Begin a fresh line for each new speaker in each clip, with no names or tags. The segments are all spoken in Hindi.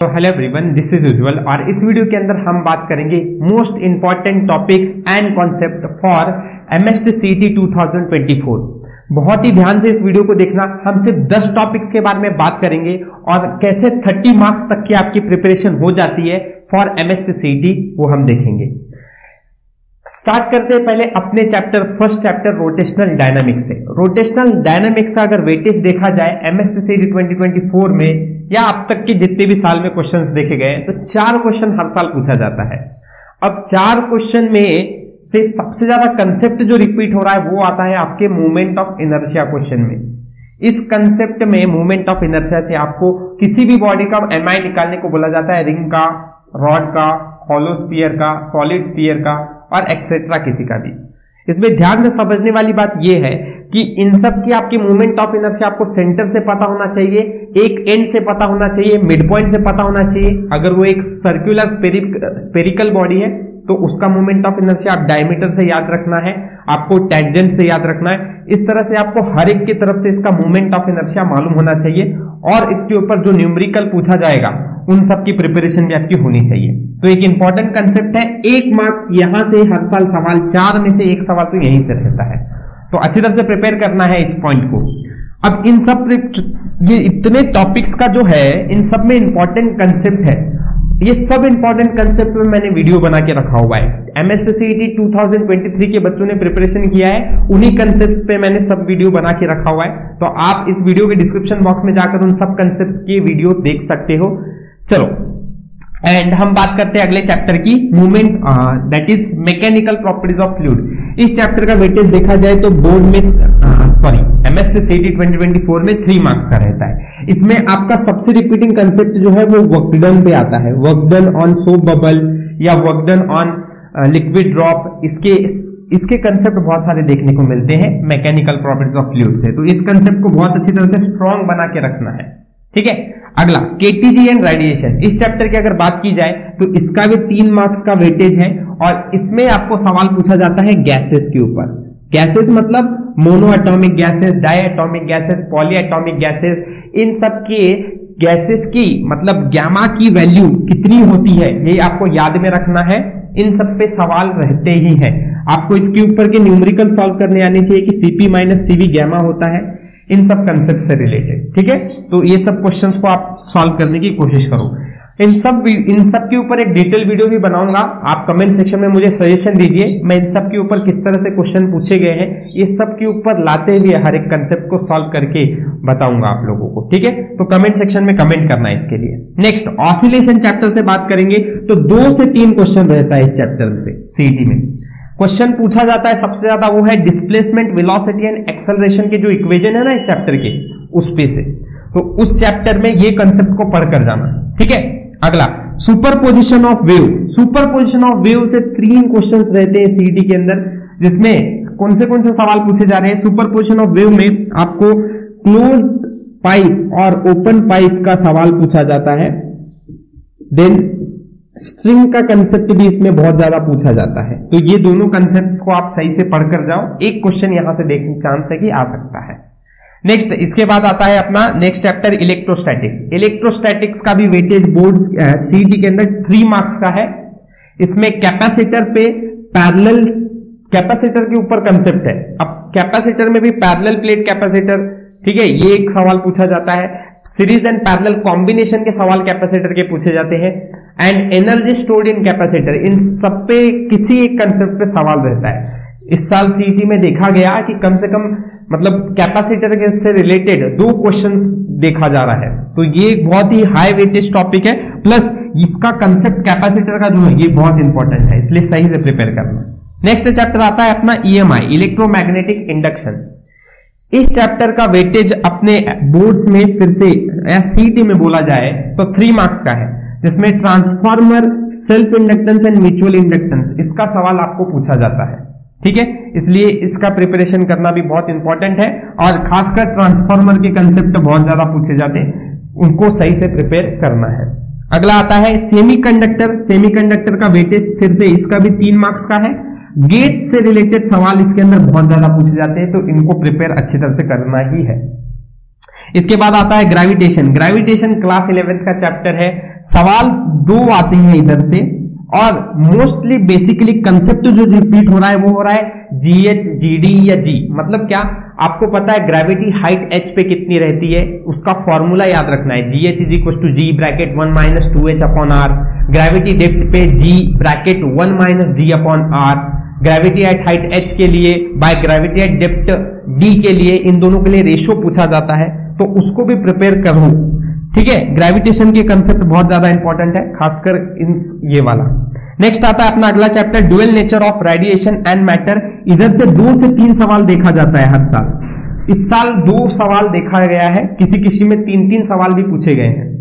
तो हेलो एवरीवन, दिस इज उज्जवल और इस वीडियो के अंदर हम बात करेंगे most important topics and concept for MST CET 2024। बहुत ही ध्यान से इस वीडियो को देखना। हम सिर्फ 10 टॉपिक्स के बारे में बात करेंगे और कैसे 30 मार्क्स तक की आपकी प्रिपरेशन हो जाती है फॉर एमएसटी सीईटी, वो हम देखेंगे। स्टार्ट करते हैं पहले अपने फर्स्ट चैप्टर रोटेशनल डायनामिक्स से। रोटेशनल डायनामिक्स का अगर वेटेज देखा जाए एमएसटी सीईटी 2024 में या अब तक के जितने भी साल में क्वेश्चंस देखे गए तो 4 क्वेश्चन हर साल पूछा जाता है। अब 4 क्वेश्चन में से सबसे ज्यादा कंसेप्ट जो रिपीट हो रहा है वो आता है आपके मोमेंट ऑफ इनर्शिया क्वेश्चन में। इस कंसेप्ट में मोमेंट ऑफ इनर्शिया से आपको किसी भी बॉडी का एमआई निकालने को बोला जाता है, रिंग का, रॉड का, हॉलो स्फीयर का, सॉलिड स्फीयर का और एक्सेट्रा किसी का भी। इसमें ध्यान से समझने वाली बात यह है कि इन सब की आपकी मोमेंट ऑफ इनर्शिया आपको सेंटर से पता होना चाहिए, एक एंड से पता होना चाहिए, मिड पॉइंट से पता होना चाहिए। अगर वो एक सर्कुलर स्पेरिकल बॉडी है तो उसका मोमेंट ऑफ इनर्शिया आप डायमीटर से याद रखना है, आपको टेंजेंट से याद रखना है। इस तरह से आपको हर एक की तरफ से इसका मोमेंट ऑफ इनर्शिया मालूम होना चाहिए और इसके ऊपर जो न्यूमेरिकल पूछा जाएगा उन सब की प्रिपरेशन भी आपकी होनी चाहिए। तो एक इंपॉर्टेंट कंसेप्ट है, 1 मार्क्स यहां से हर साल सवाल, 4 में से 1 सवाल तो यहीं से रहता है। तो अच्छी तरह से प्रिपेयर करना है इस पॉइंट को। अब इन सब ये इतने टॉपिक्स का जो है इन सब में इंपॉर्टेंट कंसेप्ट है, ये सब इंपॉर्टेंट कंसेप्ट में मैंने वीडियो बना के रखा हुआ है। एमएसटी सीईटी 2023 के बच्चों ने प्रिपरेशन किया है, उन्हीं कंसेप्ट्स पे मैंने सब वीडियो बना के रखा हुआ है। तो आप इस वीडियो के डिस्क्रिप्शन बॉक्स में जाकर उन सब कंसेप्ट्स की वीडियो देख सकते हो। चलो एंड हम बात करते हैं अगले चैप्टर की, movement that is mechanical properties of fluid. इस चैप्टर का वेटेज देखा जाए तो बोर्ड में एमएसटी सीईटी 2024 में 3 मार्क्स का रहता है। इसमें आपका सबसे रिपीटिंग कंसेप्ट जो है वो वर्क डन पे आता है, work done on soap bubble या work done on liquid drop. इसके कंसेप्ट बहुत सारे देखने को मिलते हैं मैकेनिकल प्रॉपर्टीज ऑफ फ्लूइड से। तो इस कंसेप्ट को बहुत अच्छी तरह से स्ट्रॉन्ग बना के रखना है, ठीक है। अगला केटीजी एंड रेडिएशन। इस चैप्टर की अगर बात की जाए तो इसका भी 3 मार्क्स का वेटेज है और इसमें आपको सवाल पूछा जाता है गैसेस के ऊपर। गैसेस मतलब mono atomic gases, di atomic gases, poly atomic gases. इन सब के गैसेस की मतलब गामा की वैल्यू कितनी होती है ये आपको याद में रखना है। इन सब पे सवाल रहते ही हैं। आपको इसके ऊपर के न्यूमेरिकल सॉल्व करने आने चाहिए कि सीपी माइनस सीवी गामा होता है, इन सब कंसेप्ट से रिलेटेड, ठीक है। तो ये सब क्वेश्चंस को आप सॉल्व करने की कोशिश करो। इन सब के ऊपर एक डिटेल वीडियो भी बनाऊंगा। आप कमेंट सेक्शन में मुझे सजेशन दीजिए, मैं इन सब के ऊपर किस तरह से क्वेश्चन पूछे गए हैं ये सब के ऊपर लाते हुए हर एक कंसेप्ट को सॉल्व करके बताऊंगा आप लोगों को, ठीक है। तो कमेंट सेक्शन में कमेंट करना है इसके लिए। नेक्स्ट ऑसिलेशन चैप्टर से बात करेंगे तो 2 से 3 क्वेश्चन रहता है इस चैप्टर से। सीईटी में क्वेश्चन पूछा जाता है सबसे ज्यादा वो है डिस्प्लेसमेंट, वेलोसिटी एंड एक्सेलरेशन के जो इक्वेशन है ना इस चैप्टर के, उस पे से। तो उस चैप्टर में ये कंसेप्ट को पढ़कर जाना, ठीक है। अगला superposition of wave. Superposition of wave से 3 क्वेश्चंस रहते हैं सीईटी के अंदर, जिसमें कौन से सवाल पूछे जा रहे हैं। सुपरपोजिशन ऑफ वेव में आपको क्लोज्ड पाइप और ओपन पाइप का सवाल पूछा जाता है। देन स्ट्रिंग का कंसेप्ट भी इसमें बहुत ज्यादा पूछा जाता है। तो ये दोनों कंसेप्ट को आप सही से पढ़कर जाओ, एक क्वेश्चन यहां से देखने चांस है कि आ सकता है। नेक्स्ट इसके बाद आता है अपना नेक्स्ट चैप्टर इलेक्ट्रोस्टैटिक्स। इलेक्ट्रोस्टैटिक्स का भी वेटेज बोर्ड सीईटी के अंदर 3 मार्क्स का है। इसमें कैपेसिटर पे पैरेलल, कैपेसिटर के ऊपर कंसेप्ट है। अब कैपेसिटर में भी पैरेलल प्लेट कैपेसिटर, ठीक है, ये एक सवाल पूछा जाता है। सीरीज एंड पैरेलल कॉम्बिनेशन के सवाल कैपेसिटर के पूछे जाते हैं and energy stored in capacitor. इन सब पे किसी एक कंसेप्ट पे सवाल रहता है। इस साल सीईटी में देखा गया कि कम से कम मतलब कैपेसिटर से रिलेटेड 2 क्वेश्चंस देखा जा रहा है। तो ये एक बहुत ही हाई वेटेज टॉपिक है, प्लस इसका कंसेप्ट कैपेसिटर का जो है ये बहुत इंपॉर्टेंट है, इसलिए सही से प्रिपेयर करना। नेक्स्ट चैप्टर आता है अपना ईएमआई, इलेक्ट्रोमैग्नेटिक इंडक्शन। इस चैप्टर का वेटेज अपने बोर्ड्स में फिर से सीईटी में बोला जाए तो 3 मार्क्स का है, जिसमें transformer, self inductance and mutual inductance इसका सवाल आपको पूछा जाता है, ठीक है। इसलिए इसका प्रिपरेशन करना भी बहुत इंपॉर्टेंट है और खासकर ट्रांसफार्मर के कंसेप्ट बहुत ज्यादा पूछे जाते हैं, उनको सही से प्रिपेयर करना है। अगला आता है सेमीकंडक्टर। सेमीकंडक्टर का वेटेज फिर से इसका भी 3 मार्क्स का है। गेट से रिलेटेड सवाल इसके अंदर बहुत ज्यादा पूछे जाते हैं, तो इनको प्रिपेयर अच्छी तरह से करना ही है। इसके बाद आता है ग्रेविटेशन। ग्रेविटेशन क्लास 11th का चैप्टर है। सवाल 2 आते हैं इधर से और मोस्टली बेसिकली कंसेप्ट जो रिपीट हो रहा है वो हो रहा है GH, GD या G। मतलब क्या, आपको पता है ग्रेविटी हाइट h पे कितनी रहती है, उसका फॉर्मूला याद रखना है। GH is equal to G bracket 1 minus 2h upon r। Gravity depth पे G bracket 1 minus D upon r। Gravity at height h के लिए by gravity at depth D के लिए, इन दोनों के लिए रेशियो पूछा जाता है, तो उसको भी प्रिपेयर करो। ठीक है, ग्रेविटेशन के कंसेप्ट बहुत ज्यादा इंपॉर्टेंट है, खासकर इन ये वाला। नेक्स्ट आता है अपना अगला chapter, dual nature of radiation and matter. इधर से 2 से 3 सवाल देखा जाता है हर साल। इस साल 2 सवाल देखा गया है, किसी किसी में 3-3 सवाल भी पूछे गए हैं।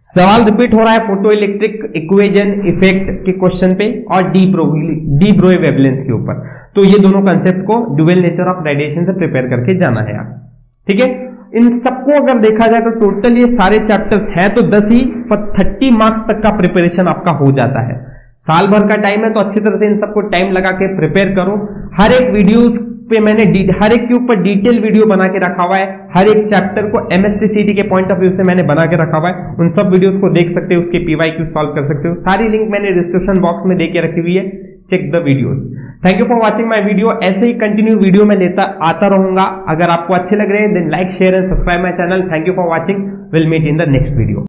सवाल रिपीट हो रहा है फोटो इलेक्ट्रिक इक्वेजन इफेक्ट के क्वेश्चन पे और डी ब्रोई वेवलेंथ के ऊपर। तो ये दोनों कंसेप्ट को ड्यूअल नेचर ऑफ रेडिएशन से प्रिपेयर करके जाना है आप। ठीक है, इन सबको अगर देखा जाए तो टोटल ये सारे चैप्टर्स हैं तो 10 ही, पर 30 मार्क्स तक का प्रिपरेशन आपका हो जाता है। साल भर का टाइम है तो अच्छी तरह से इन सबको टाइम लगा के प्रिपेयर करो। हर एक वीडियोस पे मैंने हर एक के ऊपर डिटेल वीडियो बना के रखा हुआ है। हर एक चैप्टर को MST-CT के पॉइंट ऑफ व्यू से मैंने बना के रखा हुआ है। उन सब वीडियोस को देख सकते हो, उसके PYQ सॉल्व कर सकते हो। सारी लिंक मैंने डिस्क्रिप्शन बॉक्स में देके रखी हुई है, check the videos. Thank you for watching my video. ऐसे ही कंटिन्यू वीडियो में आता रहूंगा। अगर आपको अच्छे लग रहे हैं then like share and subscribe my channel. Thank you for watching, will meet in the next video.